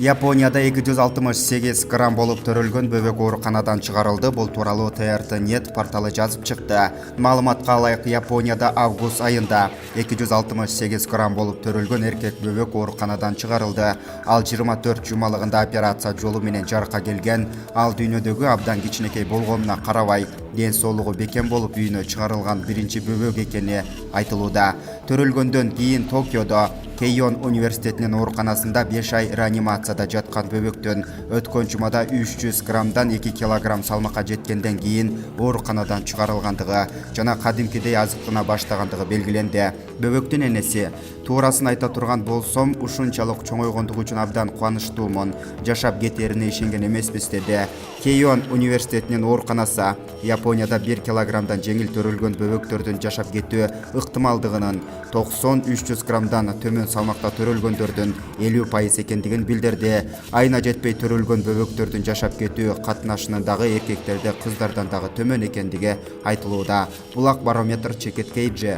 Японияда 268 грамм болып төрөлгөн бөбөк ооруканадан чыгарылды. Бул тууралуу TRT-нет порталы жазып чыкты. Маалыматка ылайык, Японияда август айында 268 грамм болып төрөлгөн эркек бөбөк ооруканадан чыгарылды. Ал 24 жумалыгында операция жолу менен жарыкка келген. Ал дүйнөдөгү абдан кичинекей болгонуна карабай, ден соолугу бекем болуп үйүнө чыгарылган биринчи бөбөк экени айтылууда. Төрөлгөндөн кийин Токиодо Кейон университетинин ооруканасында 5 ай реанимацияда жаткан бөбөктөн өткөн жумада 300 граммдан 2 килограмм салмакка жеткенден кийин ооруканадан чыгарылгандыгы жана кадимкидей азыктана баштагандыгы белгиленди. Бөбөктүн энеси: "Туурасын айта турган болсом, ушунчалык чоңойгондугу үчүн абдан кубанычтуумун. Жашап кетерине ишенген эмеспиз" деди. Кейон университетинин ооруканасы Японияда 1 килограммдан жеңил төрөлгөн бөбөктөрдүн жашап кетүү ыктымалдыгынын 90-300 граммдан төмөн салмакта төрөлгөндөрдүн 50% экендигин билдирди. Айына жетпей төрөлгөн бөбөктөрдүн жашап кетүү катнашынын дагы эркектерде кыздардан дагы төмөн экендиги айтылууда. Булак барометр чекет KG.